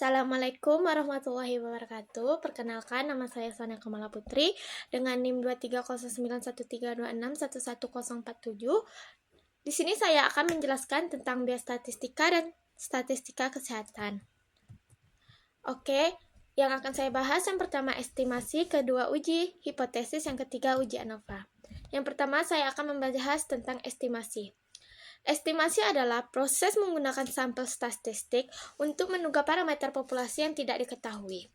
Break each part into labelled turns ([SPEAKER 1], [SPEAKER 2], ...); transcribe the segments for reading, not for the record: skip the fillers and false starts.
[SPEAKER 1] Assalamualaikum warahmatullahi wabarakatuh. Perkenalkan, nama saya Sonia Kamala Putri dengan NIM 2309132611047. Di sini saya akan menjelaskan tentang biostatistika dan statistika kesehatan. Oke, yang akan saya bahas yang pertama estimasi, kedua uji hipotesis, yang ketiga uji ANOVA. Yang pertama saya akan membahas tentang estimasi. Estimasi adalah proses menggunakan sampel statistik untuk menduga parameter populasi yang tidak diketahui,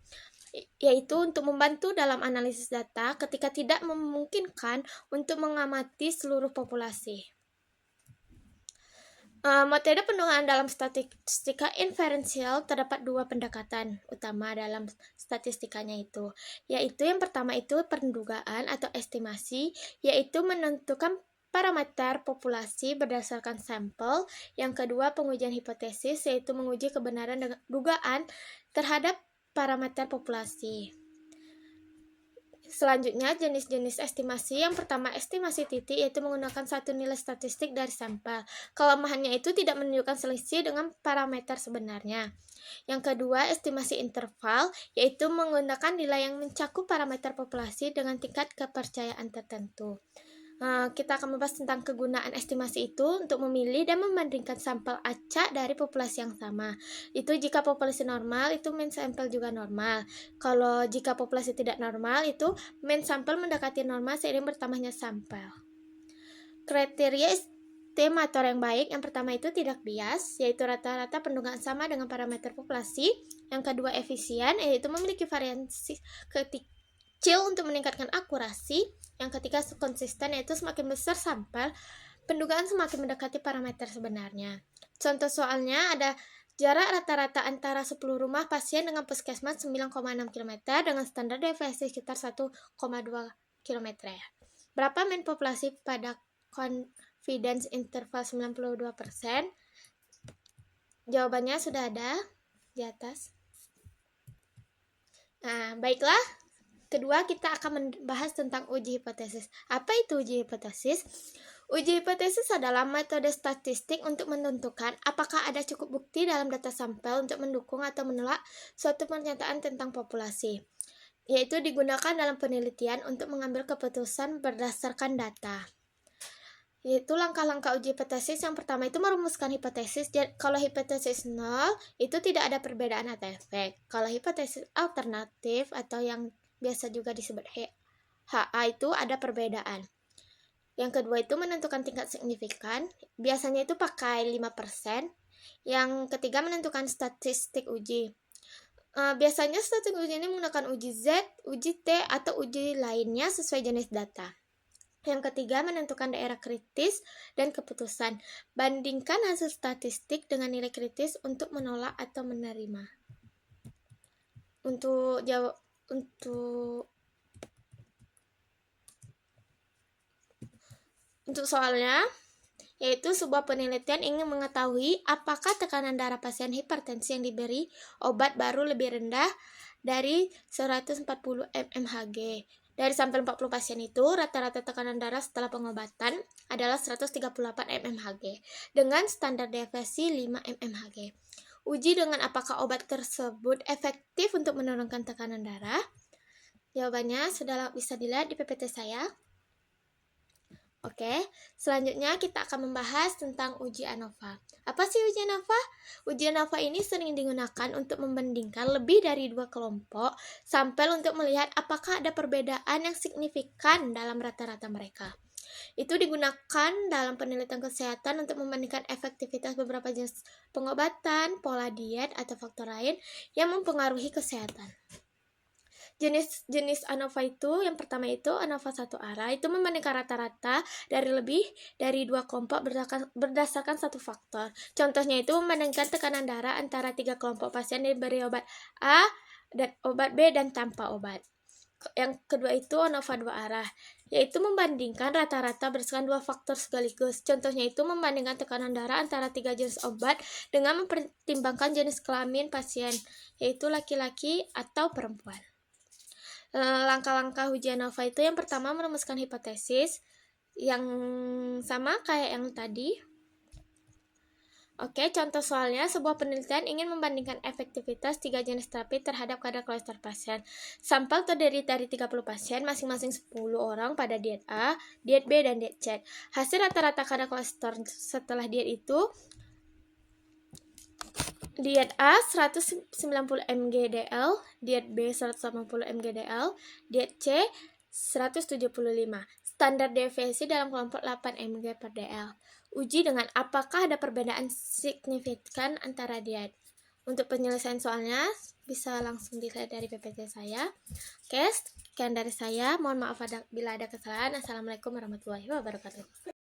[SPEAKER 1] yaitu untuk membantu dalam analisis data ketika tidak memungkinkan untuk mengamati seluruh populasi. Metode pendugaan dalam statistika inferensial terdapat dua pendekatan utama dalam statistikanya itu, yaitu yang pertama itu pendugaan atau estimasi, yaitu menentukan parameter populasi berdasarkan sampel. Yang kedua pengujian hipotesis, yaitu menguji kebenaran dugaan terhadap parameter populasi. Selanjutnya, jenis-jenis estimasi. Yang pertama, estimasi titik, yaitu menggunakan satu nilai statistik dari sampel. Kelemahannya itu tidak menunjukkan selisih dengan parameter sebenarnya. Yang kedua, estimasi interval, yaitu menggunakan nilai yang mencakup parameter populasi dengan tingkat kepercayaan tertentu. Kita akan membahas tentang kegunaan estimasi itu untuk memilih dan membandingkan sampel acak dari populasi yang sama. Itu jika populasi normal, itu mean sampel juga normal. Kalau jika populasi tidak normal, itu mean sampel mendekati normal seiring bertambahnya sampel. Kriteria estimator yang baik, yang pertama itu tidak bias, yaitu rata-rata pendugaan sama dengan parameter populasi. Yang kedua efisien, yaitu memiliki variasi kecil untuk meningkatkan akurasi. Yang ketiga konsisten, yaitu semakin besar sampel, pendugaan semakin mendekati parameter sebenarnya. Contoh soalnya ada jarak rata-rata antara 10 rumah pasien dengan puskesmas 9,6 km dengan standar deviasi sekitar 1,2 km ya. Berapa mean populasi pada confidence interval 92%? Jawabannya sudah ada di atas. Baiklah. Kedua, kita akan membahas tentang uji hipotesis. Apa itu uji hipotesis? Uji hipotesis adalah metode statistik untuk menentukan apakah ada cukup bukti dalam data sampel untuk mendukung atau menolak suatu pernyataan tentang populasi, yaitu digunakan dalam penelitian untuk mengambil keputusan berdasarkan data. Yaitu langkah-langkah uji hipotesis. Yang pertama itu merumuskan hipotesis. Kalau hipotesis 0, itu tidak ada perbedaan atau efek. Kalau hipotesis alternatif atau yang biasa juga disebut HA itu ada perbedaan. Yang kedua itu menentukan tingkat signifikan, biasanya itu pakai 5%. Yang ketiga menentukan statistik uji. Biasanya statistik uji ini menggunakan uji Z, uji T, atau uji lainnya sesuai jenis data. Yang ketiga menentukan daerah kritis dan keputusan. Bandingkan hasil statistik dengan nilai kritis untuk menolak atau menerima. Untuk soalnya, yaitu sebuah penelitian ingin mengetahui apakah tekanan darah pasien hipertensi yang diberi obat baru lebih rendah dari 140 mmHg. Dari sampel 40 pasien itu, rata-rata tekanan darah setelah pengobatan adalah 138 mmHg dengan standar deviasi 5 mmHg. Uji dengan apakah obat tersebut efektif untuk menurunkan tekanan darah? Jawabannya sudah bisa dilihat di PPT saya. Oke, selanjutnya kita akan membahas tentang uji ANOVA. Apa sih uji ANOVA? Uji ANOVA ini sering digunakan untuk membandingkan lebih dari 2 kelompok sampel untuk melihat apakah ada perbedaan yang signifikan dalam rata-rata mereka. Itu digunakan dalam penelitian kesehatan untuk membandingkan efektivitas beberapa jenis pengobatan, pola diet, atau faktor lain yang mempengaruhi kesehatan. Jenis ANOVA itu, yang pertama itu ANOVA satu arah, itu membandingkan rata-rata dari lebih dari 2 kelompok berdasarkan satu faktor. Contohnya itu membandingkan tekanan darah antara 3 kelompok pasien yang diberi obat A dan obat B dan tanpa obat. Yang kedua itu ANOVA dua arah, yaitu membandingkan rata-rata berdasarkan 2 faktor sekaligus. Contohnya itu membandingkan tekanan darah antara 3 jenis obat dengan mempertimbangkan jenis kelamin pasien, yaitu laki-laki atau perempuan. Langkah-langkah uji ANOVA itu yang pertama merumuskan hipotesis yang sama kayak yang tadi. Oke, contoh soalnya, sebuah penelitian ingin membandingkan efektivitas 3 jenis terapi terhadap kadar kolesterol pasien. Sampel terdiri dari 30 pasien, masing-masing 10 orang pada diet A, diet B, dan diet C. Hasil rata-rata kadar kolesterol setelah diet itu, diet A 190 mg/dl, diet B 180 mg/dl, diet C 175. Standar deviasi dalam kelompok 8 mg/dl. Uji dengan apakah ada perbedaan signifikan antara diet. Untuk penyelesaian soalnya bisa langsung dilihat dari PPT saya. Oke, sekian dari saya. Mohon maaf bila ada kesalahan. Assalamualaikum warahmatullahi wabarakatuh.